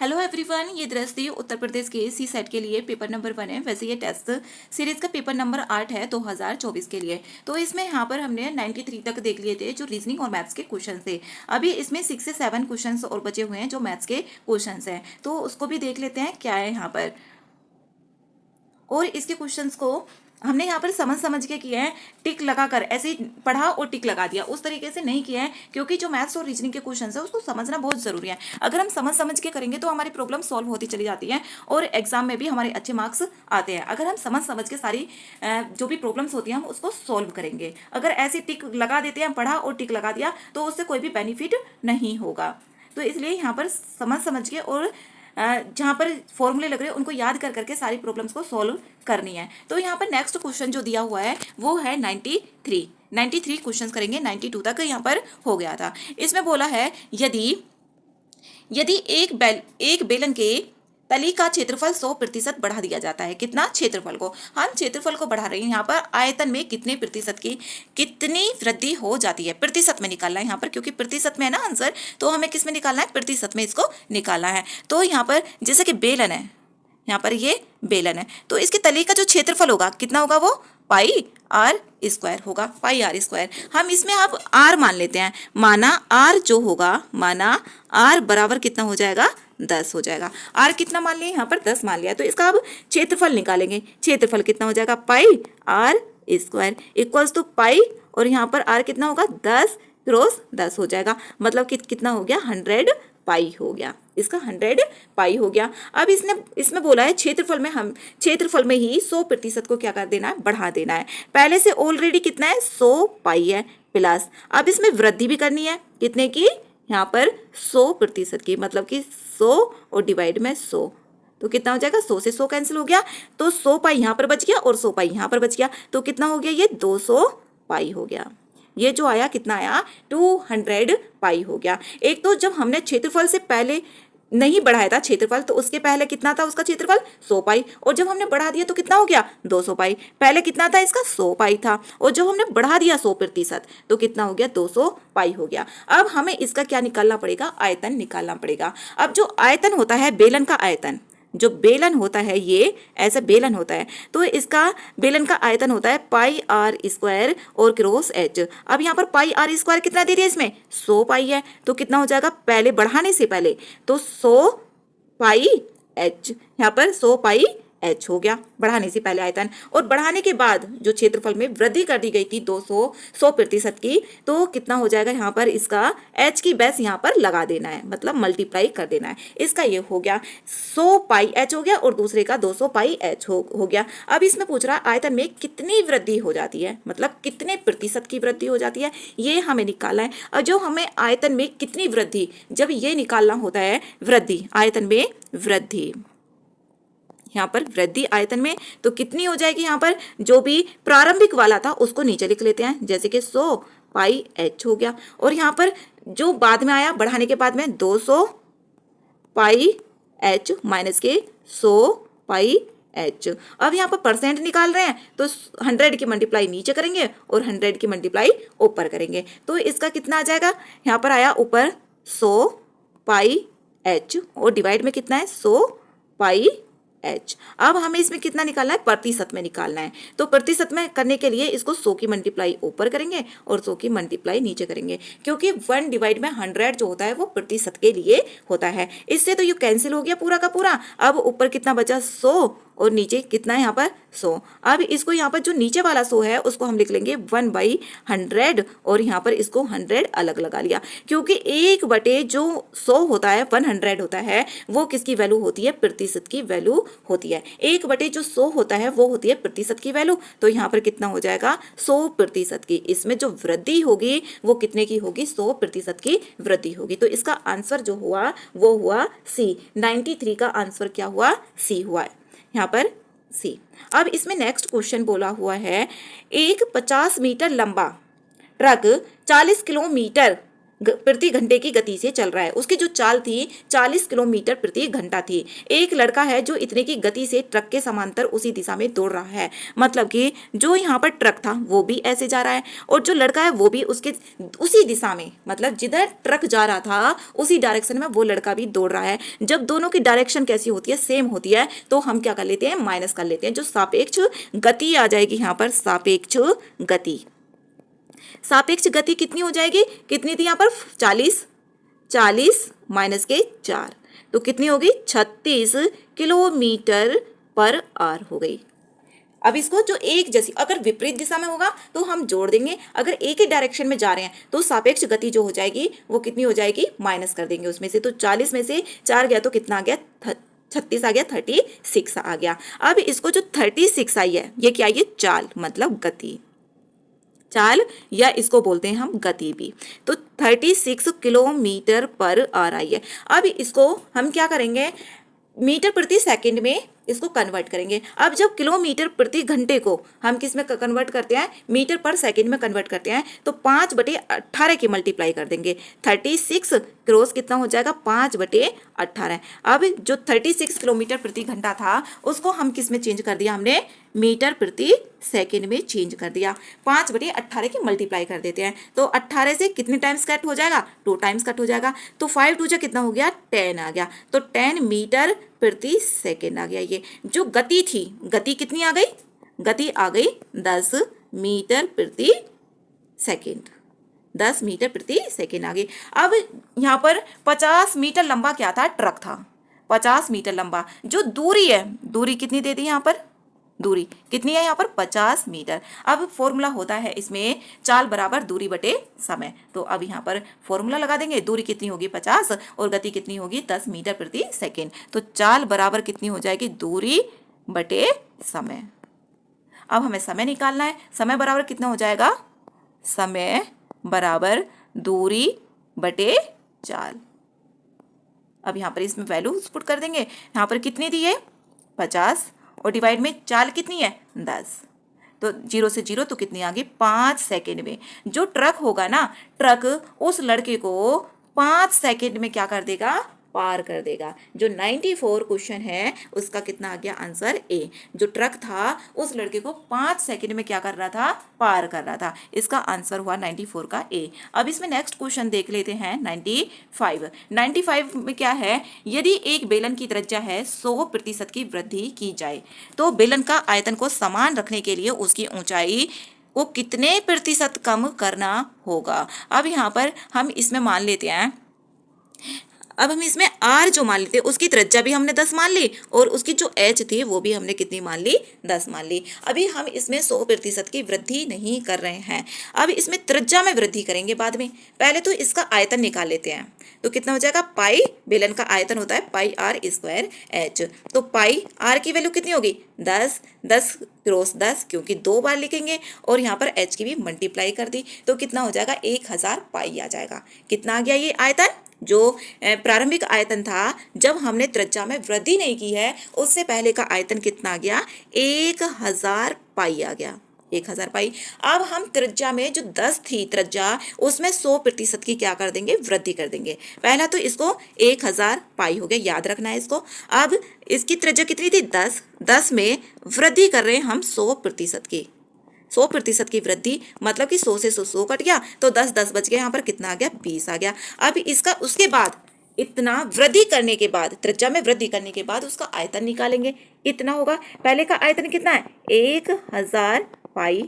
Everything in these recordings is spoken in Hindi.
हेलो एवरीवन, ये दृष्टि उत्तर प्रदेश के सी सेट के लिए पेपर नंबर 1 है। वैसे ये टेस्ट सीरीज का पेपर नंबर 8 है 2024 के लिए। तो इसमें यहाँ पर हमने 93 तक देख लिए थे जो रीजनिंग और मैथ्स के क्वेश्चन थे। अभी इसमें 6 से 7 क्वेश्चन और बचे हुए हैं जो मैथ्स के क्वेश्चन हैं, तो उसको भी देख लेते हैं क्या है यहाँ पर। और इसके क्वेश्चंस को हमने यहाँ पर समझ के किए हैं, टिक लगाकर ऐसे ही पढ़ा और टिक लगा दिया, उस तरीके से नहीं किया है, क्योंकि जो मैथ्स और रीजनिंग के क्वेश्चंस है उसको समझना बहुत जरूरी है। अगर हम समझ के करेंगे तो हमारी प्रॉब्लम सॉल्व होती चली जाती है और एग्जाम में भी हमारे अच्छे मार्क्स आते हैं। अगर हम समझ के सारी जो भी प्रॉब्लम्स होती हैं हम उसको सॉल्व करेंगे। अगर ऐसे टिक लगा देते हैं, पढ़ा और टिक लगा दिया, तो उससे कोई भी बेनिफिट नहीं होगा। तो इसलिए यहाँ पर समझ के और जहाँ पर फॉर्मूले लग रहे हैं उनको याद कर करके सारी प्रॉब्लम्स को सॉल्व करनी है। तो यहाँ पर नेक्स्ट क्वेश्चन जो दिया हुआ है वो है 93 क्वेश्चन करेंगे। 92 तक यहाँ पर हो गया था। इसमें बोला है यदि एक बेलन के तली का क्षेत्रफल 100% बढ़ा दिया जाता है। कितना क्षेत्रफल को? हम क्षेत्रफल को बढ़ा रहे हैं। यहाँ पर आयतन में कितने प्रतिशत की कितनी वृद्धि हो जाती है, प्रतिशत में निकालना है यहाँ पर, क्योंकि प्रतिशत में है ना आंसर, तो हमें किस में निकालना है? प्रतिशत में इसको निकालना है। तो यहाँ पर जैसे कि बेलन है, यहाँ पर ये बेलन है, तो इसके तली का जो क्षेत्रफल होगा कितना होगा? वो पाई आर स्क्वायर होगा, पाई आर स्क्वायर। हम इसमें अब आर मान लेते हैं। माना आर जो होगा, माना आर बराबर कितना हो जाएगा? 10 हो जाएगा। आर कितना मान लिया? यहाँ पर 10 मान लिया। तो इसका अब क्षेत्रफल निकालेंगे। क्षेत्रफल कितना हो जाएगा? पाई आर स्क्वायर इक्वल्स टू पाई, और यहाँ पर आर कितना होगा? 10 क्रॉस 10 हो जाएगा। मतलब कि कितना हो गया? 100 पाई हो गया। इसका 100 पाई हो गया। अब इसमें बोला है क्षेत्रफल में ही 100% को क्या कर देना है? बढ़ा देना है। पहले से ऑलरेडी कितना है? 100 पाई है प्लस, अब इसमें वृद्धि भी करनी है। कितने की? यहाँ पर 100% की, मतलब कि 100 और डिवाइड में 100, तो कितना हो जाएगा? 100 से 100 कैंसिल हो गया, तो 100 पाई यहाँ पर बच गया और 100 पाई यहाँ पर बच गया, तो कितना हो गया? ये 200 पाई हो गया। ये जो आया कितना आया? 200 पाई हो गया। एक तो जब हमने क्षेत्रफल से पहले नहीं बढ़ाया था क्षेत्रफल, तो उसके पहले कितना था उसका क्षेत्रफल? 100 पाई, और जब हमने बढ़ा दिया तो कितना हो गया? 200 पाई। पहले कितना था इसका? 100 पाई था, और जब हमने बढ़ा दिया 100% तो कितना हो गया? 200 पाई हो गया। अब हमें इसका क्या निकालना पड़ेगा? आयतन निकालना पड़ेगा। अब जो आयतन होता है, बेलन का आयतन, जो बेलन होता है, ये ऐसा बेलन होता है, तो इसका बेलन का आयतन होता है पाई आर स्क्वायर और क्रॉस एच। अब यहाँ पर पाई आर स्क्वायर कितना दे दिया? इसमें 100 पाई है, तो कितना हो जाएगा? पहले बढ़ाने से पहले तो 100 पाई एच, यहाँ पर 100 पाई एच हो गया बढ़ाने से पहले आयतन। और बढ़ाने के बाद जो क्षेत्रफल में वृद्धि कर दी गई थी 100% की, तो कितना हो जाएगा? यहाँ पर इसका एच की बेस यहाँ पर लगा देना है, मतलब मल्टीप्लाई कर देना है। इसका ये हो गया 100 पाई एच हो गया, और दूसरे का 200 पाई एच हो गया। अब इसमें पूछ रहा है आयतन में कितनी वृद्धि हो जाती है, मतलब कितने प्रतिशत की वृद्धि हो जाती है, ये हमें निकालना है। और जो हमें आयतन में कितनी वृद्धि, जब ये निकालना होता है वृद्धि, आयतन में वृद्धि, यहाँ पर वृद्धि आयतन में, तो कितनी हो जाएगी? यहाँ पर जो भी प्रारंभिक वाला था उसको नीचे लिख लेते हैं, जैसे कि 100 पाई एच हो गया, और यहाँ पर जो बाद में आया बढ़ाने के बाद में 200 पाई एच माइनस के 100 पाई एच। अब यहाँ पर परसेंट निकाल रहे हैं, तो 100 की मल्टीप्लाई नीचे करेंगे और 100 की मल्टीप्लाई ऊपर करेंगे, तो इसका कितना आ जाएगा? यहाँ पर आया ऊपर 100 पाई एच, और डिवाइड में कितना है? 100 पाई एच। अब हमें इसमें कितना निकालना है? प्रतिशत में निकालना है। तो प्रतिशत में करने के लिए इसको 100 की मल्टीप्लाई ऊपर करेंगे और 100 की मल्टीप्लाई नीचे करेंगे, क्योंकि 1 डिवाइड में 100 जो होता है वो प्रतिशत के लिए होता है। इससे तो ये कैंसिल हो गया पूरा का पूरा। अब ऊपर कितना बचा? 100, और नीचे कितना है? यहाँ पर 100। अब इसको यहाँ पर जो नीचे वाला 100 है उसको हम लिख लेंगे 1/100, और यहाँ पर इसको 100 अलग लगा लिया, क्योंकि 1 बटे जो 100 होता है 100 होता है, वो किसकी वैल्यू होती है? प्रतिशत की वैल्यू होती है। 1 बटे जो 100 होता है वो होती है प्रतिशत की वैल्यू, तो यहाँ पर कितना हो जाएगा? 100% की। इसमें जो वृद्धि होगी वो कितने की होगी? 100% की वृद्धि होगी। तो इसका आंसर जो हुआ वो हुआ सी। 93 का आंसर क्या हुआ? सी हुआ है यहाँ पर, सी। अब इसमें नेक्स्ट क्वेश्चन बोला हुआ है, एक 50 मीटर लंबा ट्रक 40 किलोमीटर प्रति घंटे की गति से चल रहा है। उसकी जो चाल थी 40 किलोमीटर प्रति घंटा थी। एक लड़का है जो इतने की गति से ट्रक के समांतर उसी दिशा में दौड़ रहा है। मतलब कि जो यहाँ पर ट्रक था वो भी ऐसे जा रहा है और जो लड़का है वो भी उसके उसी दिशा में, मतलब जिधर ट्रक जा रहा था उसी डायरेक्शन में वो लड़का भी दौड़ रहा है। जब दोनों की डायरेक्शन कैसी होती है, सेम होती है, तो हम क्या कर लेते हैं, माइनस कर लेते हैं। जो सापेक्ष गति आ जाएगी यहाँ पर, सापेक्ष गति, सापेक्ष गति कितनी हो जाएगी, कितनी थी यहाँ पर 40 माइनस के 4, तो कितनी होगी 36 किलोमीटर पर आवर हो गई। अब इसको जो एक जैसी, अगर विपरीत दिशा में होगा तो हम जोड़ देंगे, अगर एक ही डायरेक्शन में जा रहे हैं तो सापेक्ष गति जो हो जाएगी वो कितनी हो जाएगी, माइनस कर देंगे उसमें से। तो 40 में से 4 गया तो कितना आ गया, 36 आ गया, 36 आ गया। अब इसको जो 36 आई है ये क्या, ये चाल मतलब गति, चाल या इसको बोलते हैं हम गति भी। तो 36 किलोमीटर पर आवर आई है। अब इसको हम क्या करेंगे, मीटर प्रति सेकंड में इसको कन्वर्ट करेंगे। अब जब किलोमीटर प्रति घंटे को हम किस में कन्वर्ट करते हैं, मीटर पर सेकंड में कन्वर्ट करते हैं, तो 5/18 की मल्टीप्लाई कर देंगे। 36 क्रॉस कितना हो जाएगा, 5/18। अब जो 36 किलोमीटर प्रति घंटा था उसको हम किस में चेंज कर दिया, हमने मीटर प्रति सेकंड में चेंज कर दिया। 5/18 की मल्टीप्लाई कर देते हैं, तो 18 से कितने टाइम्स कट हो जाएगा, 2 टाइम्स कट हो जाएगा। तो 5 2 कितना हो गया, 10 आ गया। तो 10 मीटर प्रति सेकंड आ गया। ये जो गति थी, गति कितनी आ गई, गति आ गई 10 मीटर प्रति सेकंड, 10 मीटर प्रति सेकंड आ गई। अब यहाँ पर 50 मीटर लंबा क्या था, ट्रक था, 50 मीटर लंबा। जो दूरी है, दूरी कितनी दे दी यहाँ पर, दूरी कितनी है यहाँ पर 50 मीटर। अब फॉर्मूला होता है इसमें चाल बराबर दूरी बटे समय। तो अब यहाँ पर फॉर्मूला लगा देंगे, दूरी कितनी होगी 50 और गति कितनी होगी 10 मीटर प्रति सेकंड। तो चाल बराबर कितनी हो जाएगी, दूरी बटे समय। अब हमें समय निकालना है, समय बराबर कितना हो जाएगा, समय बराबर दूरी बटे चाल। अब यहाँ पर इसमें वैल्यू पुट कर देंगे। यहाँ पर कितनी दी है 50 और डिवाइड में चाल कितनी है 10, तो 0 से 0 तो कितनी आ गई 5 सेकंड में। जो ट्रक होगा ना, ट्रक उस लड़के को 5 सेकंड में क्या कर देगा, पार कर देगा। जो 94 क्वेश्चन है उसका कितना आ गया आंसर ए। जो ट्रक था उस लड़के को 5 सेकंड में क्या कर रहा था, पार कर रहा था। इसका आंसर हुआ 94 का ए। अब इसमें नेक्स्ट क्वेश्चन देख लेते हैं 95 में क्या है, यदि एक बेलन की त्रिज्या है 100% की वृद्धि की जाए तो बेलन का आयतन को समान रखने के लिए उसकी ऊंचाई को कितने प्रतिशत कम करना होगा। अब यहाँ पर हम इसमें मान लेते हैं, अब हम इसमें r जो मान लेते उसकी त्रिज्या भी हमने 10 मान ली और उसकी जो h थी वो भी हमने कितनी मान ली, 10 मान ली। अभी हम इसमें 100% की वृद्धि नहीं कर रहे हैं, अब इसमें त्रिज्या में वृद्धि करेंगे बाद में। पहले तो इसका आयतन निकाल लेते हैं, तो कितना हो जाएगा, पाई, बेलन का आयतन होता है पाई r स्क्वायर h। तो पाई r की वैल्यू कितनी होगी 10, 10 क्रॉस 10 क्योंकि 2 बार लिखेंगे और यहाँ पर h की भी मल्टीप्लाई कर दी, तो कितना हो जाएगा 1000 पाई आ जाएगा। कितना आ गया ये आयतन, जो प्रारंभिक आयतन था जब हमने त्रिज्या में वृद्धि नहीं की है उससे पहले का आयतन कितना आ गया, 1000 पाई आ गया, 1000 पाई। अब हम त्रिज्या में जो 10 थी त्रिज्या उसमें 100% की क्या कर देंगे, वृद्धि कर देंगे। पहला तो इसको 1000 पाई हो गया, याद रखना है इसको। अब इसकी त्रिज्या कितनी थी 10, 10 में वृद्धि कर रहे हैं हम 100% की, 100% की वृद्धि मतलब कि 100 से 100 कट गया तो 10 10 बच गया, यहाँ पर कितना आ गया 20 आ गया। अब इसका उसके बाद इतना वृद्धि करने के बाद, त्रिज्या में वृद्धि करने के बाद उसका आयतन निकालेंगे, इतना होगा। पहले का आयतन कितना है 1000 पाई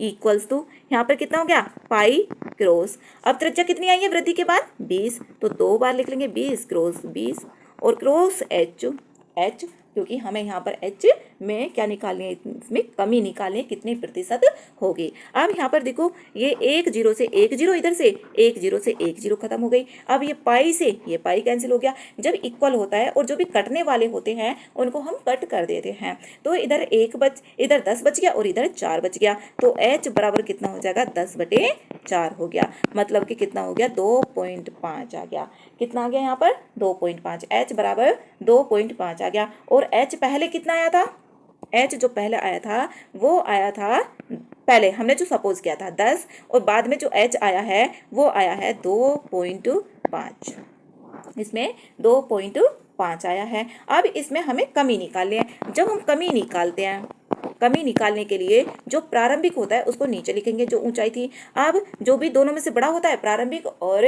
इक्वल्स टू यहाँ पर कितना हो गया पाई क्रॉस, अब त्रिज्या कितनी आई है वृद्धि के बाद 20, तो 2 बार लिख लेंगे 20 क्रॉस 20 और क्रॉस h क्योंकि हमें यहाँ पर h में क्या निकालनी है, इसमें कमी निकालनी है, कितने प्रतिशत होगी। अब यहाँ पर देखो ये 1 0 से 1 0 इधर से 1 0 से 1 0 खत्म हो गई। अब ये पाई से ये पाई कैंसिल हो गया। जब इक्वल होता है और जो भी कटने वाले होते हैं उनको हम कट कर देते हैं, तो इधर इधर 10 बच गया और इधर 4 बच गया, तो h बराबर कितना हो जाएगा 10/4 हो गया, मतलब कि कितना हो गया 2.5 आ गया। कितना आ गया यहाँ पर 2.5, h बराबर 2.5 आ गया। और h पहले कितना आया था, h जो पहले आया था वो आया था पहले हमने जो सपोज किया था 10 और बाद में जो h आया है वो आया है 2.5, इसमें 2.5 आया है। अब इसमें हमें कमी निकालनी है। जब हम कमी निकालते हैं, कमी निकालने के लिए जो प्रारंभिक होता है उसको नीचे लिखेंगे जो ऊंचाई थी। अब जो भी दोनों में से बड़ा होता है प्रारंभिक और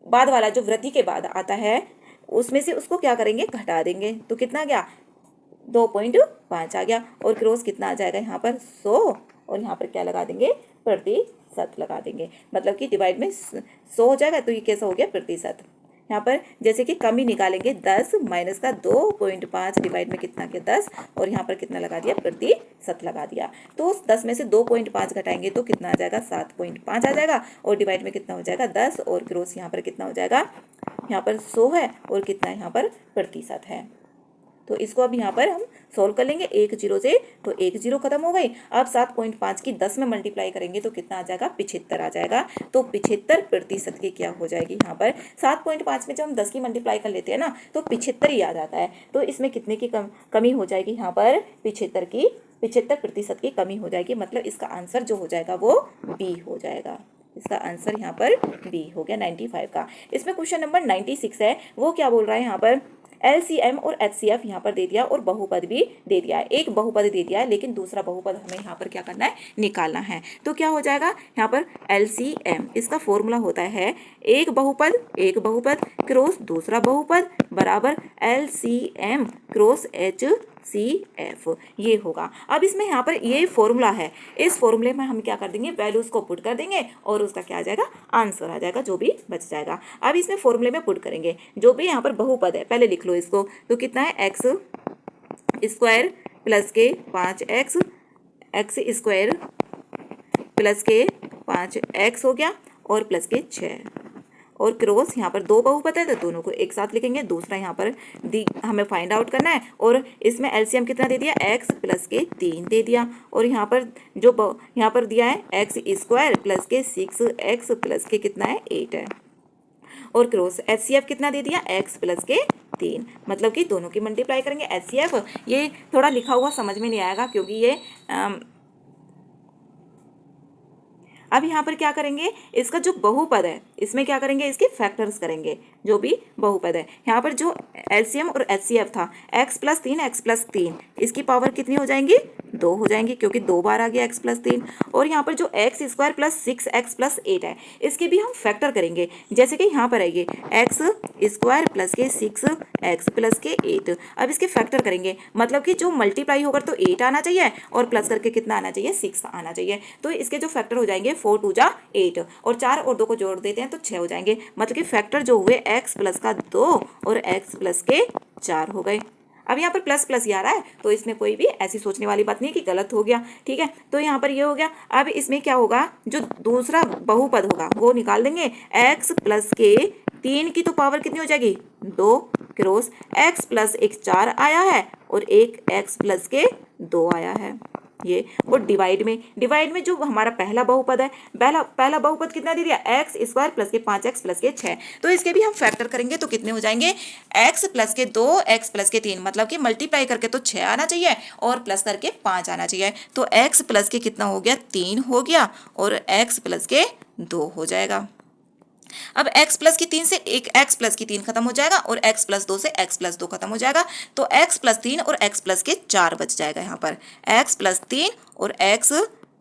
बाद वाला जो वृद्धि के बाद आता है उसमें से उसको क्या करेंगे, घटा देंगे। तो कितना आ गया, 2.5 आ गया। और क्रॉस कितना आ जाएगा यहाँ पर 100 और यहाँ पर क्या लगा देंगे, प्रतिशत लगा देंगे। मतलब कि डिवाइड में 100 हो जाएगा तो ये कैसा हो गया, प्रतिशत। यहाँ पर जैसे कि कमी निकालेंगे 10 माइनस का 2.5 डिवाइड में कितना किया 10 और यहाँ पर कितना लगा दिया, प्रतिशत लगा दिया। तो 10 में से 2.5 घटाएंगे तो कितना आ जाएगा, 7.5 आ जाएगा। और डिवाइड में कितना हो जाएगा 10 और क्रॉस यहाँ पर कितना हो जाएगा, यहाँ पर 100 है और कितना यहाँ पर प्रतिशत है। तो इसको अब यहाँ पर हम सोल्व कर लेंगे 1 0 से, तो 1 0 खत्म हो गई। अब 7.5 की 10 में मल्टीप्लाई करेंगे तो कितना आ जाएगा, 75 आ जाएगा। तो 75% की क्या हो जाएगी यहाँ पर, 7.5 में जब हम 10 की मल्टीप्लाई कर लेते हैं ना तो 75 ही आ जाता है। तो इसमें कितने की कमी हो जाएगी यहाँ पर, 75% की कमी हो जाएगी। मतलब इसका आंसर जो हो जाएगा वो बी हो जाएगा। इसका आंसर यहाँ पर बी हो गया 95 का। इसमें क्वेश्चन नंबर 96 है, वो क्या बोल रहा है यहाँ पर, LCM और HCF यहाँ पर दे दिया और बहुपद भी दे दिया है। एक बहुपद दे दिया है लेकिन दूसरा बहुपद हमें यहाँ पर क्या करना है, निकालना है। तो क्या हो जाएगा यहाँ पर LCM, इसका फॉर्मूला होता है एक बहुपद क्रॉस दूसरा बहुपद बराबर LCM क्रॉस HCF, ये होगा। अब इसमें यहाँ पर ये फॉर्मूला है, इस फॉर्मूले में हम क्या कर देंगे, वैल्यूज को पुट कर देंगे और उसका क्या आ जाएगा, आंसर आ जाएगा जो भी बच जाएगा। अब इसमें फॉर्मूले में पुट करेंगे जो भी यहाँ पर बहुपद है, पहले लिख लो इसको। तो कितना है, एक्स स्क्वायर प्लस के 5x, एक्स स्क्वायर प्लस के 5x हो गया और प्लस के 6 और क्रॉस यहाँ पर दो बहुपद है तो दोनों को एक साथ लिखेंगे। दूसरा यहाँ पर हमें फाइंड आउट करना है और इसमें एलसीएम कितना दे दिया, x प्लस के 3 दे दिया। और यहाँ पर जो यहाँ पर दिया है एक्स स्क्वायर प्लस के 6x प्लस के कितना है 8 है। और क्रॉस एचसीएफ कितना दे दिया, x प्लस के 3। मतलब कि दोनों की मल्टीप्लाई करेंगे एचसीएफ। ये थोड़ा लिखा हुआ समझ में नहीं आएगा क्योंकि ये अब यहाँ पर क्या करेंगे, इसका जो बहुपद है इसमें क्या करेंगे, इसके फैक्टर्स करेंगे जो भी बहुपद है। यहाँ पर जो एलसीएम और एचसीएफ था x प्लस 3, इसकी पावर कितनी हो जाएंगी, 2 हो जाएंगी क्योंकि 2 बार आ गया x प्लस 3। और यहाँ पर जो x square plus 6x plus 8 है इसके भी हम फैक्टर करेंगे। जैसे कि यहाँ पर आएगी एक्स स्क्वायर प्लस के 6x प्लस के 8। अब इसके फैक्टर करेंगे मतलब कि जो मल्टीप्लाई होगा तो 8 आना चाहिए और प्लस करके कितना आना चाहिए, 6 आना चाहिए। तो इसके जो फैक्टर हो जाएंगे 4 2 जा 8 और 4 और 2 को जोड़ देते हैं तो 6 हो जाएंगे। मतलब कि फैक्टर जो हुए x प्लस का 2 और x प्लस के 4 हो गए। अब यहाँ पर प्लस प्लस ही आ रहा है तो इसमें कोई भी ऐसी सोचने वाली बात नहीं कि गलत हो गया, ठीक है। तो यहाँ पर ये हो गया। अब इसमें क्या होगा, जो दूसरा बहुपद होगा वो निकाल देंगे। x प्लस के 3 की तो पावर कितनी हो जाएगी, 2 क्रॉस x प्लस एक 4 आया है और एक x प्लस के 2 आया है ये। और डिवाइड में जो हमारा पहला बहुपद है, पहला बहुपद कितना दे दिया, एक्स स्क्वायर प्लस के 5x प्लस के 6। तो इसके भी हम फैक्टर करेंगे तो कितने हो जाएंगे, x प्लस के 2 x प्लस के 3। मतलब कि मल्टीप्लाई करके तो 6 आना चाहिए और प्लस करके 5 आना चाहिए। तो x प्लस के कितना हो गया, 3 हो गया और x प्लस के 2 हो जाएगा। अब x प्लस की 3 से एक x प्लस की 3 खत्म हो जाएगा और x प्लस 2 से x प्लस 2 खत्म हो जाएगा। तो x प्लस 3 और x प्लस के 4 बच जाएगा। यहाँ पर x प्लस 3 और x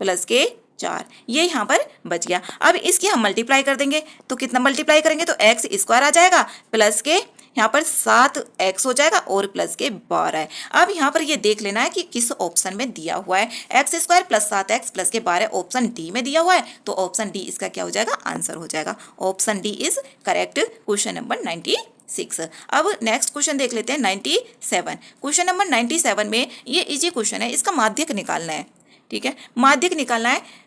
प्लस के 4 ये यहाँ पर बच गया। अब इसकी हम मल्टीप्लाई कर देंगे तो कितना मल्टीप्लाई करेंगे तो x स्क्वायर आ जाएगा प्लस के यहाँ पर 7x हो जाएगा और प्लस के 12 है। अब यहाँ पर ये देख लेना है कि किस ऑप्शन में दिया हुआ है। X square plus 7x plus के 12 ऑप्शन डी में दिया हुआ है तो ऑप्शन डी इसका क्या हो जाएगा, आंसर हो जाएगा। Option D is correct question number 96। अब नेक्स्ट क्वेश्चन देख लेते हैं 97। क्वेश्चन नंबर 97 में ये इजी क्वेश्चन है, इसका माध्यक निकालना है, ठीक है। माध्यक निकालना है।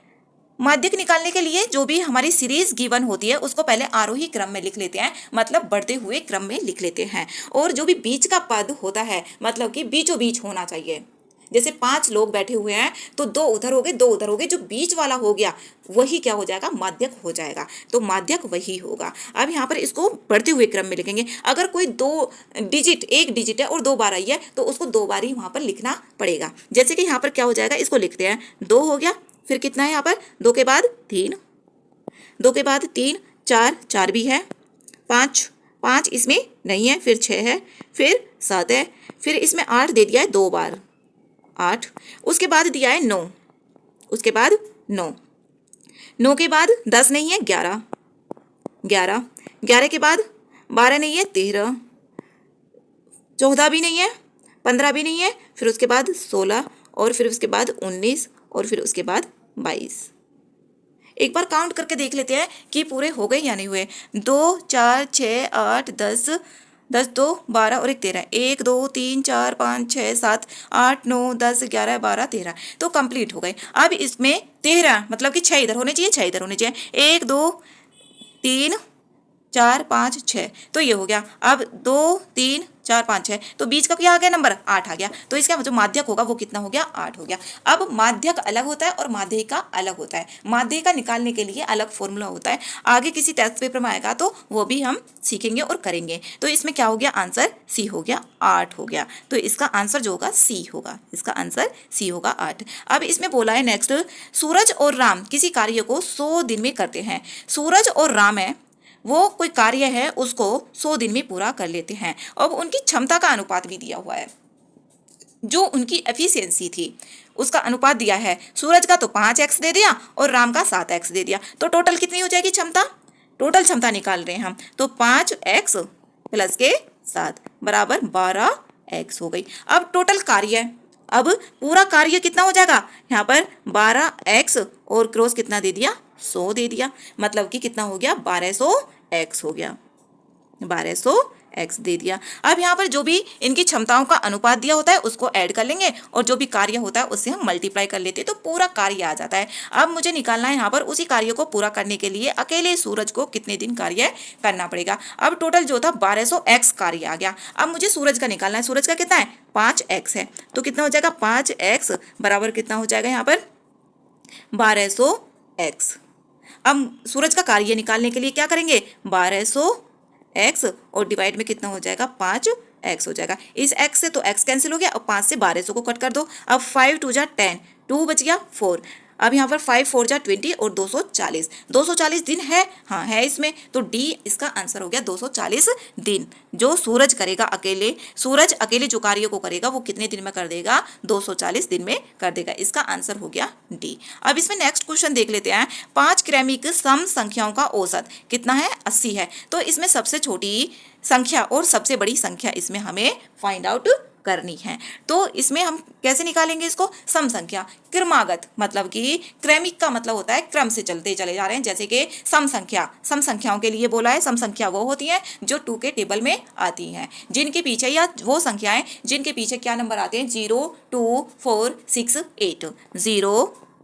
माध्यक निकालने के लिए जो भी हमारी सीरीज गिवन होती है उसको पहले आरोही क्रम में लिख लेते हैं, मतलब बढ़ते हुए क्रम में लिख लेते हैं। और जो भी बीच का पद होता है मतलब कि बीचों बीच होना चाहिए। जैसे 5 लोग बैठे हुए हैं तो 2 उधर हो गए 2 उधर हो गए, जो बीच वाला हो गया वही क्या हो जाएगा, माध्यक हो जाएगा। तो माध्यक वही होगा। अब यहाँ पर इसको बढ़ते हुए क्रम में लिखेंगे। अगर कोई एक डिजिट है और 2 बार आई है तो उसको 2 बार ही वहाँ पर लिखना पड़ेगा। जैसे कि यहाँ पर क्या हो जाएगा, इसको लिखते हैं 2 हो गया फिर कितना है यहाँ पर 2 के बाद 3, 2 के बाद 3, 4, 4 भी है, 5, 5 इसमें नहीं है, फिर 6 है, फिर 7 है, फिर इसमें 8 दे दिया है 2 बार 8, उसके बाद दिया है 9, उसके बाद 9, 9 के बाद 10 नहीं है 11, 11, 11 के बाद 12 नहीं है 13, 14 भी नहीं है, 15 भी नहीं है, फिर उसके बाद 16 और फिर उसके बाद 19 और फिर उसके बाद 22। एक बार काउंट करके देख लेते हैं कि पूरे हो गए या नहीं हुए। 2, 4, 6, 8, 10, 10, 2, 12 और 1, 13, 1, 2, 3, 4, 5, 6, 7, 8, 9, 10, 11, 12, 13 तो कंप्लीट हो गए। अब इसमें 13 मतलब कि 6 इधर होने चाहिए, 6 इधर होने चाहिए, 1, 2, 3, 4, 5, 6 तो ये हो गया। अब 2, 3, 4, 5, 6 तो बीच का क्या आ गया नंबर 8 आ गया। तो इसका जो माध्यक होगा वो कितना हो गया 8 हो गया। अब माध्यक अलग होता है और माध्यिका अलग होता है। माध्यिका निकालने के लिए अलग फॉर्मूला होता है, आगे किसी टेस्ट पेपर में आएगा तो वो भी हम सीखेंगे और करेंगे। तो इसमें क्या हो गया आंसर सी हो गया 8 हो गया। तो इसका आंसर जो होगा सी होगा, इसका आंसर सी होगा 8। अब इसमें बोला है नेक्स्ट, सूरज और राम किसी कार्य को 100 दिन में करते हैं। सूरज और राम है वो कोई कार्य है उसको 100 दिन में पूरा कर लेते हैं। अब उनकी क्षमता का अनुपात भी दिया हुआ है, जो उनकी एफिशिएंसी थी उसका अनुपात दिया है। सूरज का तो 5x दे दिया और राम का 7x दे दिया, तो टोटल कितनी हो जाएगी क्षमता, टोटल क्षमता निकाल रहे हैं हम, तो 5x प्लस के 7 बराबर 12x हो गई। अब टोटल कार्य, अब पूरा कार्य कितना हो जाएगा यहाँ पर 12x और क्रॉस कितना दे दिया 100 दे दिया, मतलब कि कितना हो गया 1200x हो गया, 1200x दे दिया। अब यहाँ पर जो भी इनकी क्षमताओं का अनुपात दिया होता है उसको ऐड कर लेंगे और जो भी कार्य होता है उससे हम मल्टीप्लाई कर लेते हैं तो पूरा कार्य आ जाता है। अब मुझे निकालना है यहाँ पर उसी कार्य को पूरा करने के लिए अकेले सूरज को कितने दिन कार्य करना पड़ेगा। अब टोटल जो था 1200x कार्य आ गया। अब मुझे सूरज का निकालना है, सूरज का कितना है 5x है, तो कितना हो जाएगा 5x बराबर कितना हो जाएगा यहाँ पर 1200x। अब सूरज का कार्य निकालने के लिए क्या करेंगे 1200x और डिवाइड में कितना हो जाएगा 5x हो जाएगा। इस x से तो x कैंसिल हो गया और 5 से 1200 को कट कर दो। अब 5 2 जा 10, 2 बच गया 4। अब यहाँ पर 5 4 जा 20 और 240, 240 दिन है, हाँ है इसमें, तो डी इसका आंसर हो गया 240 दिन। जो सूरज करेगा अकेले, सूरज अकेले जो कार्य को करेगा वो कितने दिन में कर देगा 240 दिन में कर देगा, इसका आंसर हो गया डी। अब इसमें नेक्स्ट क्वेश्चन देख लेते हैं। 5 क्रमिक सम संख्याओं का औसत कितना है 80 है। तो इसमें सबसे छोटी संख्या और सबसे बड़ी संख्या इसमें हमें फाइंड आउट करनी है। तो इसमें हम कैसे निकालेंगे इसको, सम संख्या क्रमागत, मतलब कि क्रमिक का मतलब होता है क्रम से चलते चले जा रहे हैं। जैसे कि सम संख्या, सम संख्याओं के लिए बोला है, सम संख्या वो होती हैं जो 2 के टेबल में आती हैं, जिनके पीछे या वो संख्याएं जिनके पीछे क्या नंबर आते हैं 0 2 4 6 8, 0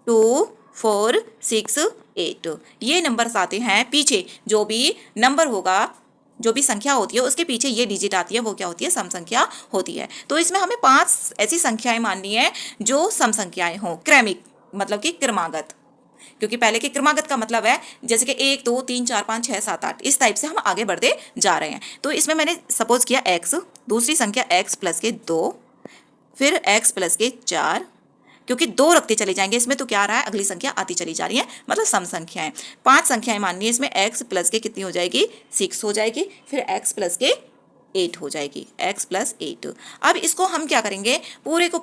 2 4 6 8 ये नंबर्स आते हैं पीछे। जो भी नंबर होगा, जो भी संख्या होती है उसके पीछे ये डिजिट आती है वो क्या होती है सम संख्या होती है। तो इसमें हमें 5 ऐसी संख्याएं माननी है जो सम संख्याएं हों, क्रमिक मतलब कि क्रमागत, क्योंकि पहले के क्रमागत का मतलब है जैसे कि 1 2 3 4 5 6 7 8 इस टाइप से हम आगे बढ़ते जा रहे हैं। तो इसमें मैंने सपोज किया x, दूसरी संख्या x प्लस के 2, फिर x प्लस के 4, क्योंकि 2 रखते चले जाएंगे इसमें तो क्या आ रहा है अगली संख्या आती चली जा रही है, मतलब सम संख्याएं। 5 संख्याएं माननी है इसमें, x प्लस के कितनी हो जाएगी 6 हो जाएगी, फिर x प्लस के 8 हो जाएगी, x प्लस 8। अब इसको हम क्या करेंगे पूरे को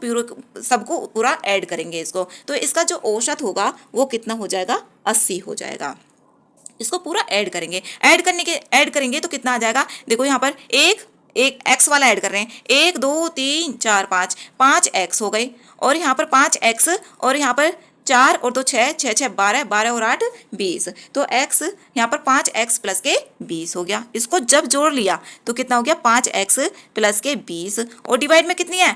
सबको पूरा ऐड करेंगे इसको, तो इसका जो औसत होगा वो कितना हो जाएगा 80 हो जाएगा। इसको पूरा ऐड करेंगे, ऐड करेंगे तो कितना आ जाएगा, देखो यहाँ पर एक x वाला ऐड कर रहे हैं, 1 2 3 4 5, 5x हो गई, और यहाँ पर 5x और यहाँ पर 4 और 2 6 6 6 12, 12 और 8 20, तो x यहाँ पर 5x प्लस के 20 हो गया। इसको जब जोड़ लिया तो कितना हो गया 5x प्लस के 20 और डिवाइड में कितनी है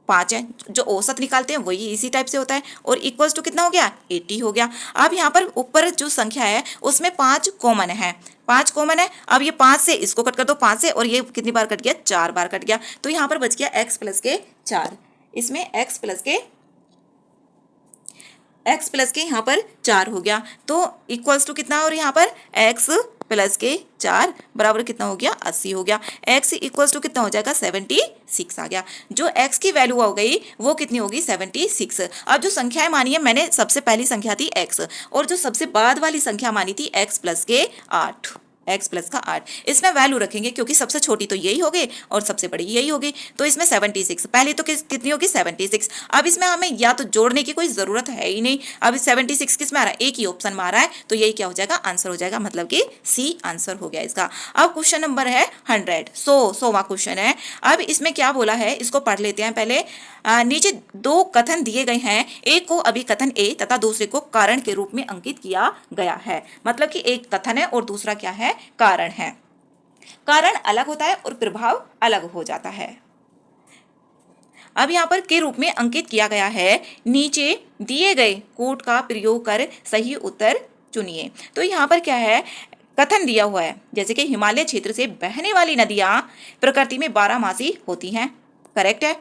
5 है, जो औसत निकालते हैं वही इसी टाइप से होता है, और इक्वल्स टू कितना हो गया 80 हो गया। अब यहाँ पर ऊपर जो संख्या है उसमें 5 कॉमन है, 5 कॉमन है। अब ये 5 से इसको कट कर दो 5 से, और ये कितनी बार कट गया 4 बार कट गया, तो यहाँ पर बच गया x प्लस के 4, इसमें x प्लस के यहाँ पर 4 हो गया, तो इक्वल्स टू कितना, और यहाँ पर x प्लस के 4 बराबर कितना हो गया 80 हो गया। x इक्वल्स टू कितना हो जाएगा 76 आ गया। जो x की वैल्यू हो गई वो कितनी होगी 76। अब जो संख्याएं मानी है मैंने, सबसे पहली संख्या थी x और जो सबसे बाद वाली संख्या मानी थी x प्लस के 8, x प्लस का 8। इसमें वैल्यू रखेंगे क्योंकि सबसे छोटी तो यही होगी और सबसे बड़ी यही होगी, तो इसमें 76 पहले तो कितनी होगी 76। अब इसमें हमें या तो जोड़ने की कोई जरूरत है ही नहीं। अब 76 किस में आ रहा है, एक ही ऑप्शन में आ रहा है, तो यही क्या हो जाएगा आंसर हो जाएगा, मतलब कि सी आंसर हो गया इसका। अब क्वेश्चन नंबर है 100वां क्वेश्चन है। अब इसमें क्या बोला है इसको पढ़ लेते हैं पहले। नीचे दो कथन दिए गए हैं, एक को अभिकथन ए तथा दूसरे को कारण के रूप में अंकित किया गया है। मतलब कि एक कथन है और दूसरा क्या है, कारण है। कारण अलग होता है और प्रभाव अलग हो जाता है। अब यहाँ पर के रूप में अंकित किया गया है, नीचे दिए गए कोड का प्रयोग कर सही उत्तर चुनिए। तो यहाँ पर क्या है, कथन दिया हुआ है जैसे कि हिमालय क्षेत्र से बहने वाली नदियां प्रकृति में 12मासी होती हैं, करेक्ट है।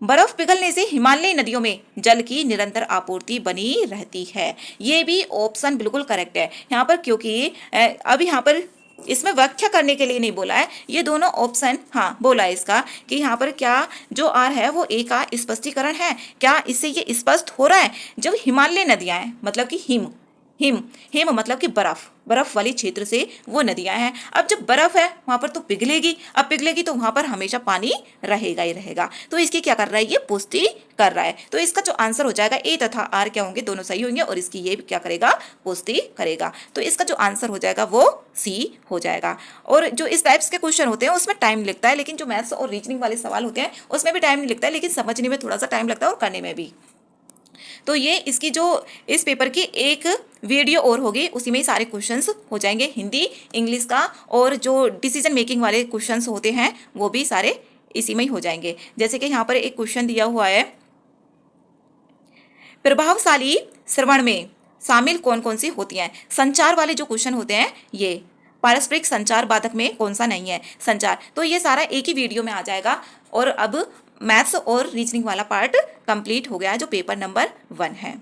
बर्फ पिघलने से हिमालयी नदियों में जल की निरंतर आपूर्ति बनी रहती है, ये भी ऑप्शन बिल्कुल करेक्ट है यहाँ पर, क्योंकि अब यहाँ पर इसमें व्याख्या करने के लिए नहीं बोला है, ये दोनों ऑप्शन हाँ बोला है इसका कि यहाँ पर क्या जो आर है वो ए का स्पष्टीकरण है। क्या इससे ये स्पष्ट हो रहा है जब हिमालय नदियां हैं, मतलब कि हिम मतलब कि बर्फ वाली क्षेत्र से वो नदियां हैं। अब जब बर्फ है वहां पर तो पिघलेगी, अब पिघलेगी तो वहां पर हमेशा पानी रहेगा ही रहेगा। तो इसकी क्या कर रहा है, ये पुष्टि कर रहा है। तो इसका जो आंसर हो जाएगा ए तथा आर क्या होंगे, दोनों सही होंगे और इसकी ये क्या करेगा, पुष्टि करेगा। तो इसका जो आंसर हो जाएगा वो सी हो जाएगा। और जो इस टाइप्स के क्वेश्चन होते हैं उसमें टाइम लगता है, लेकिन जो मैथ्स और रीजनिंग वाले सवाल होते हैं उसमें भी टाइम नहीं लगता है, लेकिन समझने में थोड़ा सा टाइम लगता है और करने में भी। तो ये इसकी जो इस पेपर की एक वीडियो और होगी, उसी में सारे क्वेश्चंस हो जाएंगे, हिंदी इंग्लिश का, और जो डिसीजन मेकिंग वाले क्वेश्चंस होते हैं वो भी सारे इसी में ही हो जाएंगे। जैसे कि यहाँ पर एक क्वेश्चन दिया हुआ है, प्रभावशाली श्रवण में शामिल कौन कौन सी होती हैं। संचार वाले जो क्वेश्चन होते हैं, ये पारस्परिक संचार बाधक में कौन सा नहीं है, संचार। तो ये सारा एक ही वीडियो में आ जाएगा। और अब मैथ्स और रीजनिंग वाला पार्ट कंप्लीट हो गया है जो पेपर नंबर 1 है।